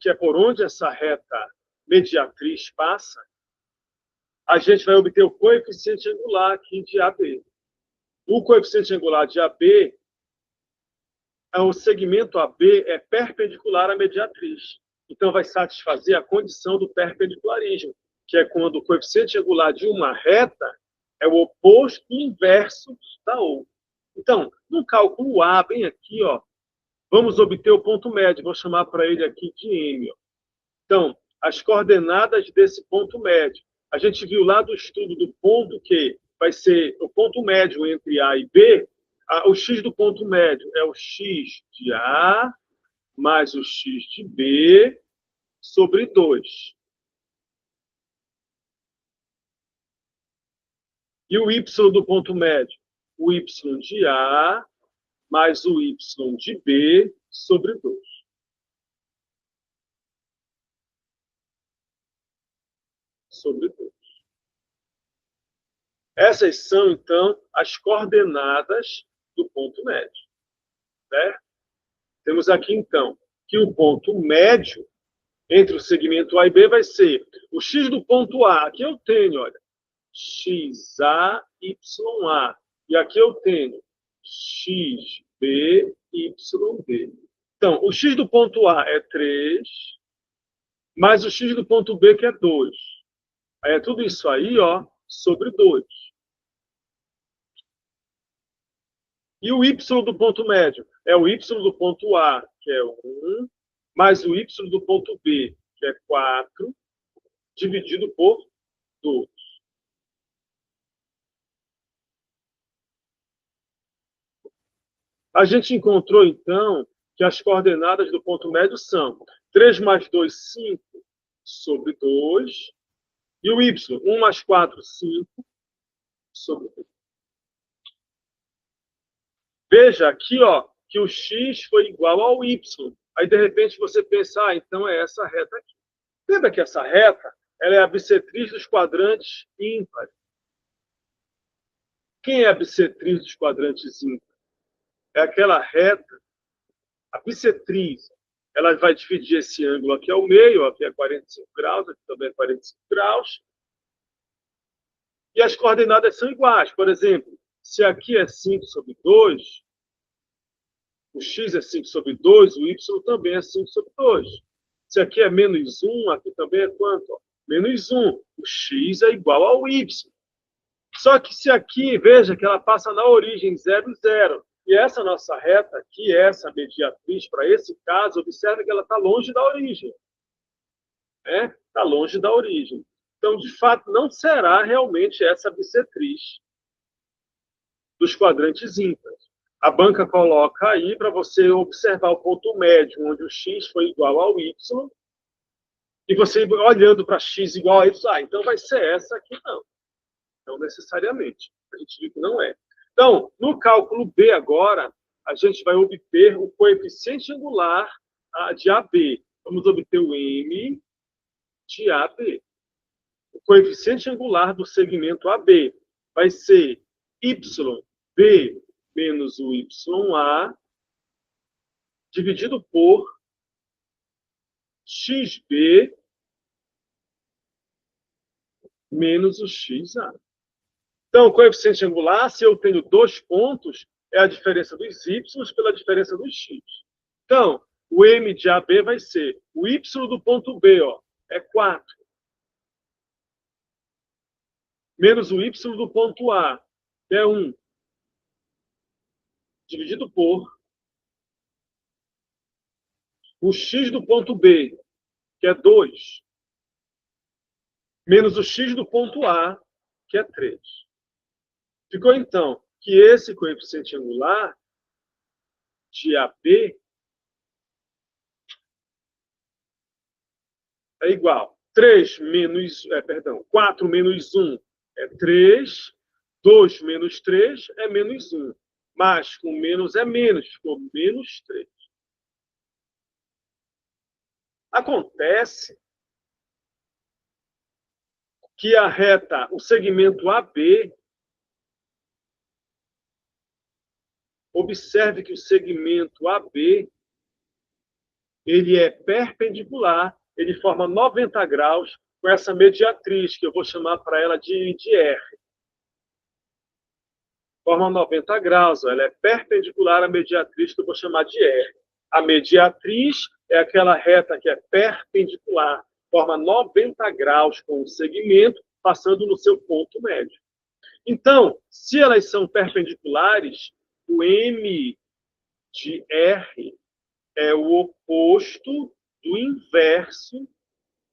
que é por onde essa reta mediatriz passa, a gente vai obter o coeficiente angular aqui de AB. O coeficiente angular de AB, o segmento AB é perpendicular à mediatriz. Então, vai satisfazer a condição do perpendicularismo, que é quando o coeficiente angular de uma reta é o oposto inverso da outra. Então, no cálculo A, bem aqui, ó, vamos obter o ponto médio. Vou chamar para ele aqui de M. Ó. Então, as coordenadas desse ponto médio. A gente viu lá do estudo do ponto que vai ser o ponto médio entre A e B. O x do ponto médio é o x de A mais o x de B sobre 2. E o y do ponto médio? O y de A mais o y de B sobre 2. Sobre 2. Essas são, então, as coordenadas do ponto médio. Né? Temos aqui, então, que o ponto médio entre o segmento A e B vai ser o x do ponto A. Aqui eu tenho, olha, XA, YA. E aqui eu tenho XB, YB. Então, o x do ponto A é 3, mais o x do ponto B, que é 2. Aí é tudo isso aí, ó, sobre 2. E o y do ponto médio? É o y do ponto A, que é 1, mais o y do ponto B, que é 4, dividido por 2. A gente encontrou, então, que as coordenadas do ponto médio são 3 mais 2, 5 sobre 2, e o y, 1 mais 4, 5 sobre 2. Veja aqui, ó, que o x foi igual ao y. Aí, de repente, você pensa, então é essa reta aqui. Lembra que essa reta ela é a bissetriz dos quadrantes ímpares. Quem é a bissetriz dos quadrantes ímpares? É aquela reta, a bissetriz, ela vai dividir esse ângulo aqui ao meio, aqui é 45 graus, aqui também é 45 graus. E as coordenadas são iguais. Por exemplo, se aqui é 5 sobre 2, o x é 5 sobre 2, o y também é 5 sobre 2. Se aqui é menos 1, aqui também é quanto? Menos 1. O x é igual ao y. Só que se aqui, veja que ela passa na origem 0, 0. E essa nossa reta aqui, essa mediatriz, para esse caso, observe que ela está longe da origem. Está longe da origem. Então, de fato, não será realmente essa bissetriz dos quadrantes ímpares. A banca coloca aí para você observar o ponto médio, onde o x foi igual ao y, e você olhando para x igual a y, então vai ser essa aqui, não. Não necessariamente. A gente viu que não é. Então, no cálculo B agora, a gente vai obter o coeficiente angular de AB. Vamos obter o M de AB. O coeficiente angular do segmento AB vai ser YB menos o YA dividido por XB menos o XA. Então, o coeficiente angular, se eu tenho 2 pontos, é a diferença dos y pela diferença dos x. Então, o M de AB vai ser o y do ponto B, ó, é 4. Menos o y do ponto A, que é 1. Dividido por o x do ponto B, que é 2. Menos o x do ponto A, que é 3. Ficou, então, que esse coeficiente angular de AB é igual a 4 menos 1 é 3, 2 menos 3 é menos 1. Mas com menos é menos, ficou menos 3. Acontece que a reta, o segmento AB, observe que o segmento AB, ele é perpendicular, ele forma 90 graus com essa mediatriz, que eu vou chamar para ela de R. Forma 90 graus, ela é perpendicular à mediatriz, que eu vou chamar de R. A mediatriz é aquela reta que é perpendicular, forma 90 graus com o segmento, passando no seu ponto médio. Então, se elas são perpendiculares, o M de R é o oposto do inverso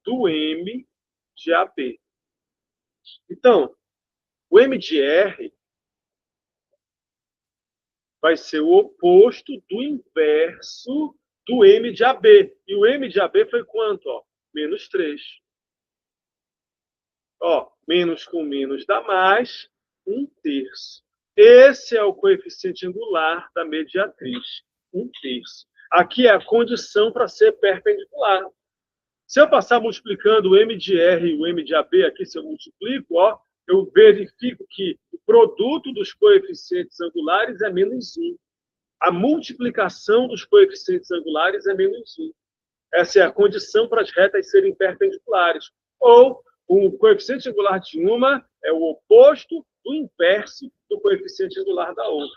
do M de AB. Então, o M de R vai ser o oposto do inverso do M de AB. E o M de AB foi quanto? Ó, menos 3. Ó, menos com menos dá mais, 1/3. Esse é o coeficiente angular da mediatriz, 1/3. Aqui é a condição para ser perpendicular. Se eu passar multiplicando o M de R e o M de AB, aqui se eu multiplico, ó, eu verifico que o produto dos coeficientes angulares é menos 1. A multiplicação dos coeficientes angulares é menos 1. Essa é a condição para as retas serem perpendiculares. Ou o coeficiente angular de uma é o oposto do inverso do coeficiente angular da outra.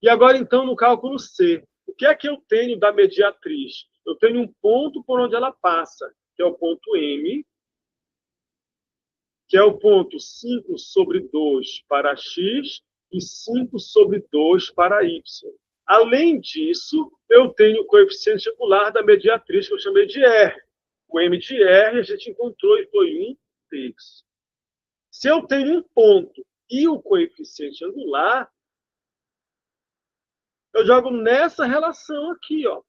E agora, então, no cálculo C, o que é que eu tenho da mediatriz? Eu tenho um ponto por onde ela passa, que é o ponto M, que é o ponto 5 sobre 2 para x e 5 sobre 2 para y. Além disso, eu tenho o coeficiente angular da mediatriz, que eu chamei de R. O M de R a gente encontrou e foi 1/3. Se eu tenho um ponto e o coeficiente angular, eu jogo nessa relação aqui, ó.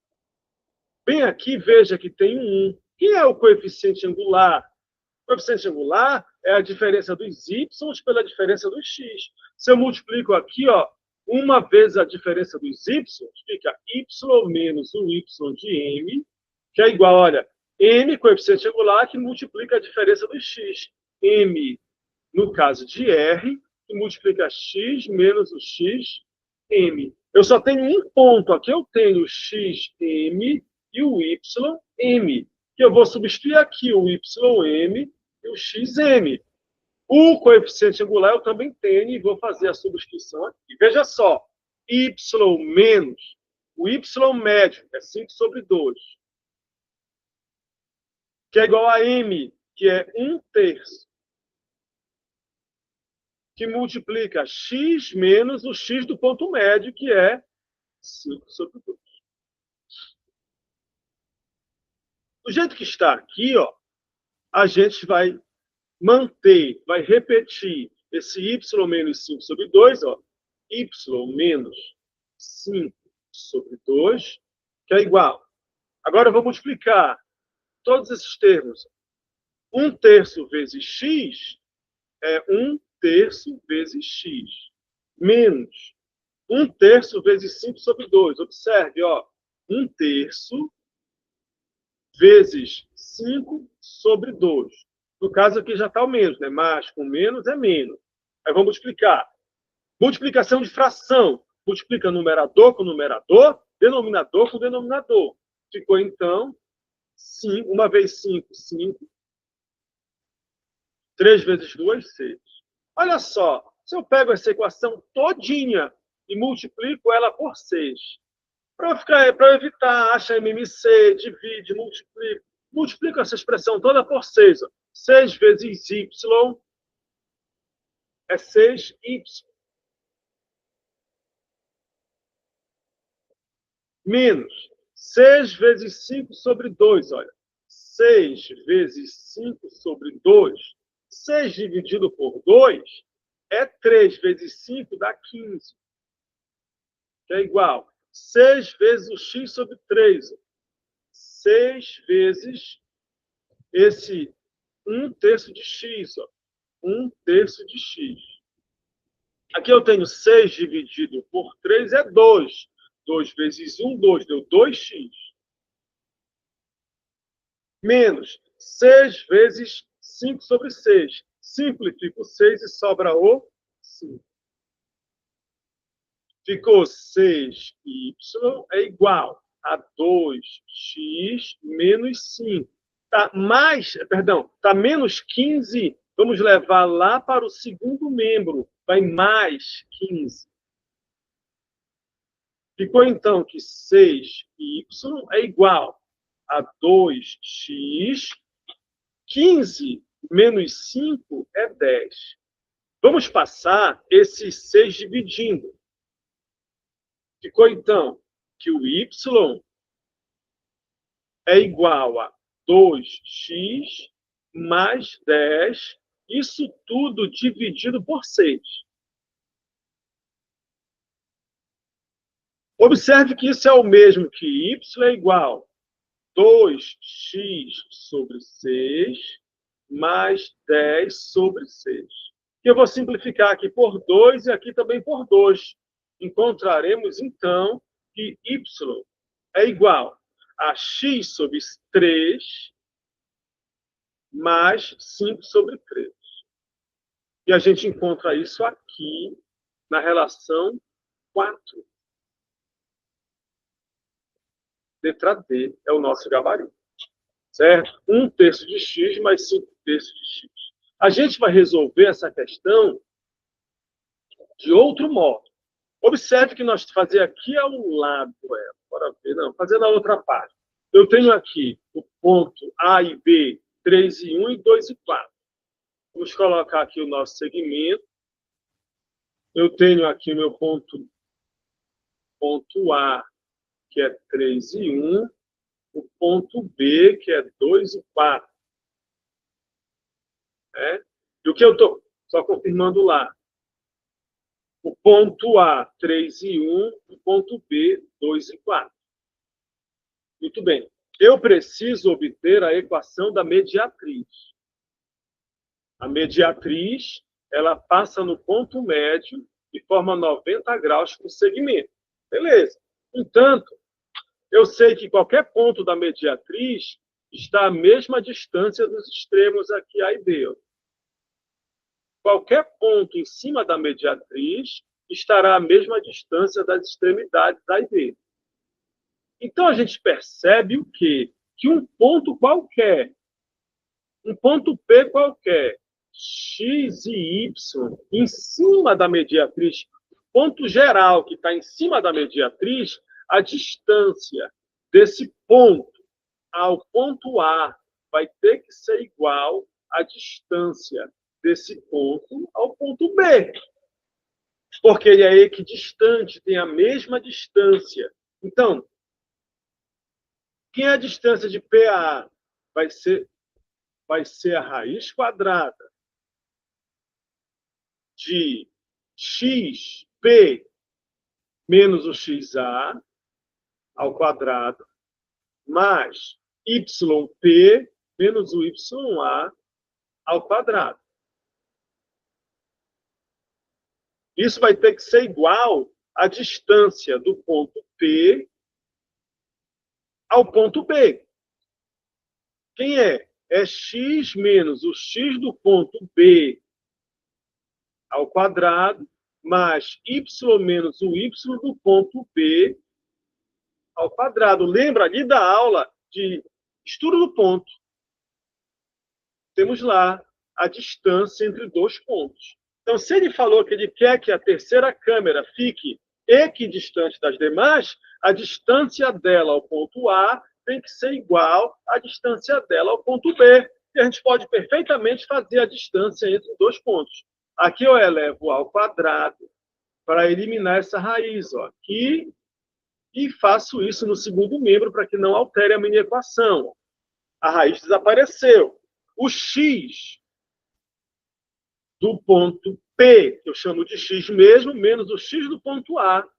Bem aqui, veja que tem um 1. Quem é o coeficiente angular? O coeficiente angular é a diferença dos y pela diferença dos x. Se eu multiplico aqui, ó, uma vez a diferença dos y, fica y menos o y de m, que é igual, olha, m, coeficiente angular, que multiplica a diferença dos x. M, no caso de R, que multiplica x menos o x, m. Eu só tenho um ponto aqui, eu tenho o x, m e o y, m. Que eu vou substituir aqui o y, m e o x, m. O coeficiente angular eu também tenho e vou fazer a substituição aqui. Veja só, y menos o y médio, que é 5/2, que é igual a m, que é 1/3, que multiplica x menos o x do ponto médio, que é 5/2. Do jeito que está aqui, ó, a gente vai manter, vai repetir esse y menos 5/2, ó, y menos 5/2, que é igual. Agora eu vou multiplicar todos esses termos. 1/3 vezes x é 1/3 vezes x, menos 1/3 vezes 5/2. Observe, ó, 1/3 vezes 5/2. No caso aqui já está o menos, né? Mais com menos é menos. Aí vamos multiplicar. Multiplicação de fração. Multiplica numerador com numerador, denominador com denominador. Ficou, então, 5. 1 vezes 5, 5. 3 vezes 2, 6. Olha só, se eu pego essa equação todinha e multiplico ela por 6, para evitar, acha MMC, divide, multiplico essa expressão toda por 6. 6 vezes y é 6y. Menos 6 vezes 5/2, olha. 6 vezes 5/2, 6 dividido por 2 é 3 vezes 5 dá 15. Que é igual 6 vezes o x/3. 6 vezes esse 1/3 de x, ó. 1/3 de x. Aqui eu tenho 6 dividido por 3 é 2. 2 vezes 1, 2, deu 2x. Menos 6 vezes 5/6. Simplifico 6 e sobra o 5. Ficou 6y é igual a 2x menos 5. Tá menos 15. Vamos levar lá para o segundo membro. Vai mais 15. Ficou, então, que 6y é igual a 2x. 15 menos 5 é 10. Vamos passar esse 6 dividindo. Ficou, então, que o y é igual a 2x mais 10. Isso tudo dividido por 6. Observe que isso é o mesmo que y é igual a 2x/6 mais 10/6. Que eu vou simplificar aqui por 2 e aqui também por 2. Encontraremos, então, que y é igual a x/3 mais 5/3. E a gente encontra isso aqui na relação 4. Letra D é o nosso gabarito. Certo? 1/3 de x mais 5/3 de x. A gente vai resolver essa questão de outro modo. Observe que nós fazer aqui ao lado, bora ver, não, fazer na outra parte. Eu tenho aqui o ponto A e B, 3 e 1 e 2 e 4. Vamos colocar aqui o nosso segmento. Eu tenho aqui o meu ponto ponto A, que é 3 e 1, o ponto B, que é 2 e 4. Né? E o que eu estou só confirmando lá? O ponto A, 3 e 1, o ponto B, 2 e 4. Muito bem. Eu preciso obter a equação da mediatriz. A mediatriz, ela passa no ponto médio e forma 90 graus com o segmento. Beleza. Entanto, eu sei que qualquer ponto da mediatriz está à mesma distância dos extremos aqui, A e B. Qualquer ponto em cima da mediatriz estará à mesma distância das extremidades A e B. Então, a gente percebe o quê? Que um ponto qualquer, um ponto P qualquer, X e Y, em cima da mediatriz, ponto geral que está em cima da mediatriz, a distância desse ponto ao ponto A vai ter que ser igual à distância desse ponto ao ponto B. Porque ele é equidistante, tem a mesma distância. Então, quem é a distância de PA? Vai ser a raiz quadrada de XP menos o XA ao quadrado, mais YP menos o YA ao quadrado. Isso vai ter que ser igual à distância do ponto P ao ponto B. Quem é? É x menos o x do ponto B ao quadrado, mais y menos o y do ponto B ao quadrado. Lembra ali da aula de estudo do ponto? Temos lá a distância entre dois pontos. Então, se ele falou que ele quer que a terceira câmera fique equidistante das demais, a distância dela ao ponto A tem que ser igual à distância dela ao ponto B. E a gente pode perfeitamente fazer a distância entre dois pontos. Aqui eu elevo ao quadrado para eliminar essa raiz, ó, aqui, e faço isso no segundo membro para que não altere a minha equação. A raiz desapareceu. O x do ponto P, que eu chamo de x mesmo, menos o x do ponto A.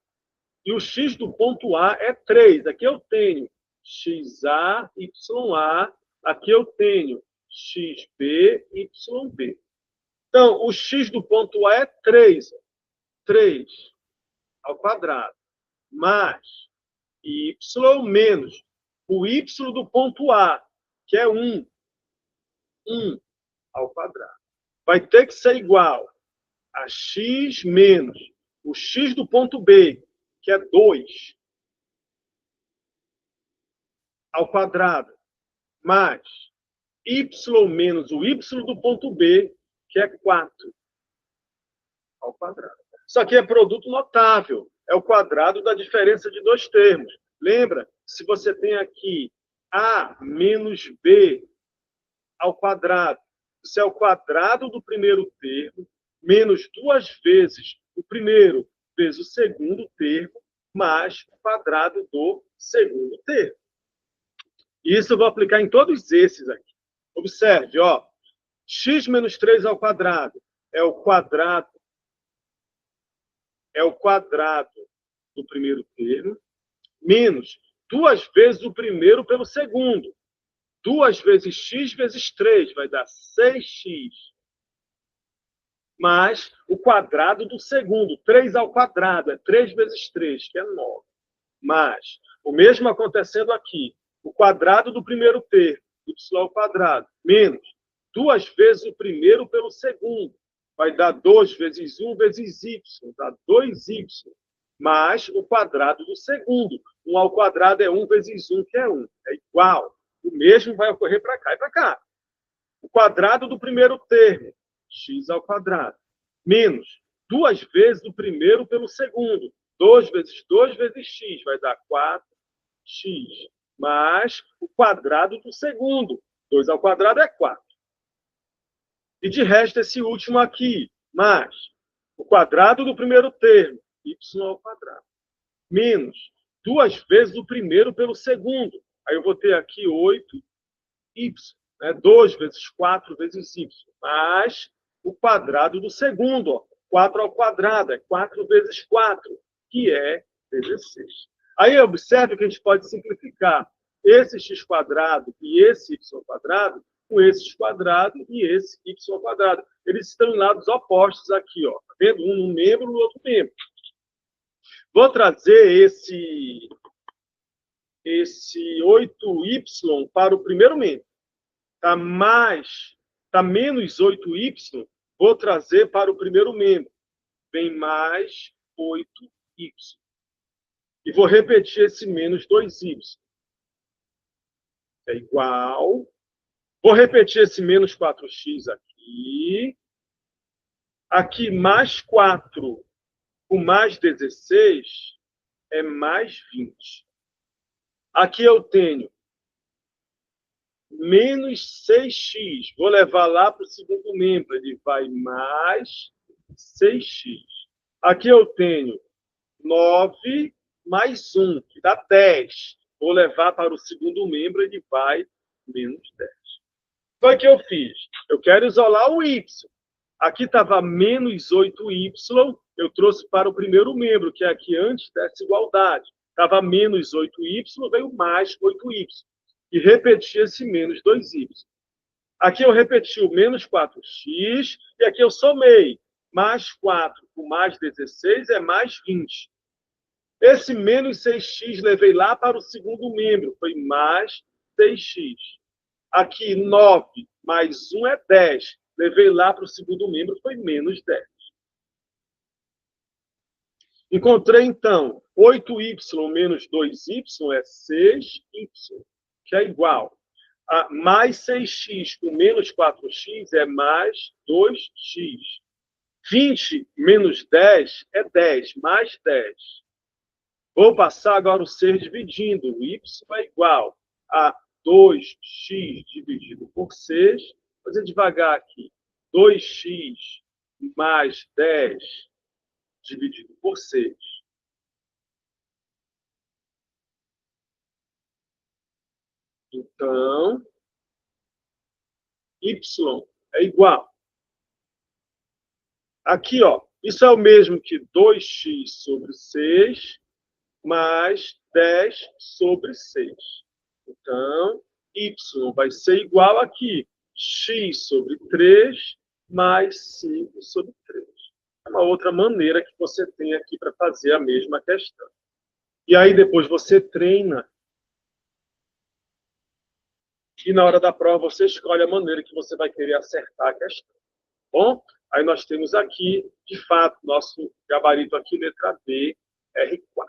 E o x do ponto A é 3. Aqui eu tenho XA, YA. Aqui eu tenho XB, YB. Então, o x do ponto A é 3. 3 ao quadrado. Mais y menos o y do ponto A, que é 1. 1 ao quadrado. Vai ter que ser igual a x menos o x do ponto B, que é 2, ao quadrado, mais y menos o y do ponto B, que é 4, ao quadrado. Isso aqui é produto notável. É o quadrado da diferença de dois termos. Lembra? Se você tem aqui A menos B ao quadrado, isso é o quadrado do primeiro termo, menos 2 vezes o primeiro vezes o segundo termo, mais o quadrado do segundo termo. Isso eu vou aplicar em todos esses aqui. Observe, ó. X menos 3 ao quadrado é o quadrado do primeiro termo, menos 2 vezes o primeiro pelo segundo. 2 vezes x vezes 3 vai dar 6x. Mais o quadrado do segundo. 3 ao quadrado é 3 vezes 3, que é 9. Mais o mesmo acontecendo aqui. O quadrado do primeiro termo, y ao quadrado, menos 2 vezes o primeiro pelo segundo. Vai dar 2 vezes 1 vezes y, dá 2y. Mais o quadrado do segundo. 1 ao quadrado é 1 vezes 1, que é 1. É igual. O mesmo vai ocorrer para cá e para cá. O quadrado do primeiro termo, x ao quadrado, menos 2 vezes o primeiro pelo segundo. 2 vezes 2 vezes x, vai dar 4x. Mais o quadrado do segundo. 2 ao quadrado é 4. E de resto, esse último aqui, mais o quadrado do primeiro termo, y ao quadrado. menos 2 vezes o primeiro pelo segundo. Aí eu vou ter aqui 8y, né? 2 vezes 4 vezes y, mais o quadrado do segundo. Ó. 4 ao quadrado é 4 vezes 4, que é 16. Aí observe que a gente pode simplificar esse x quadrado e esse y quadrado com esse x quadrado e esse y quadrado. Eles estão em lados opostos aqui, ó. Tá vendo? Um no membro, no outro membro. Vou trazer esse 8y para o primeiro membro. Tá menos 8y, vou trazer para o primeiro membro. Vem mais 8y. E vou repetir esse menos 2y. É igual. Vou repetir esse menos 4x aqui. Aqui, mais 4 com mais 16 é mais 20. Aqui eu tenho menos 6x. Vou levar lá para o segundo membro. Ele vai mais 6x. Aqui eu tenho 9 mais 1, que dá 10. Vou levar para o segundo membro, ele vai menos 10. Então, o que eu fiz? Eu quero isolar o y. Aqui estava menos 8y, eu trouxe para o primeiro membro, que é aqui antes dessa igualdade. Estava menos 8y, veio mais 8y. E repeti esse menos 2y. Aqui eu repeti o menos 4x, e aqui eu somei. Mais 4 com mais 16 é mais 20. Esse menos 6x levei lá para o segundo membro, foi mais 6x. Aqui, 9 mais 1 é 10. Levei lá para o segundo membro, foi menos 10. Encontrei, então, 8y menos 2y é 6y, que é igual a mais 6x com menos 4x é mais 2x. 20 menos 10 é 10, mais 10. Vou passar agora o ser dividindo. O y é igual a 2x dividido por 6. Vou fazer devagar aqui. 2x mais 10 dividido por 6. Então, y é igual. Aqui, ó, isso é o mesmo que 2x sobre 6 mais 10 sobre 6. Então, y vai ser igual aqui, x sobre 3 mais 5 sobre 3. É uma outra maneira que você tem aqui para fazer a mesma questão. E aí depois você treina. E na hora da prova você escolhe a maneira que você vai querer acertar a questão. Bom, aí nós temos aqui, de fato, nosso gabarito aqui, letra B, R4.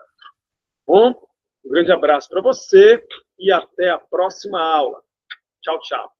Bom, um grande abraço para você e até a próxima aula. Tchau, tchau.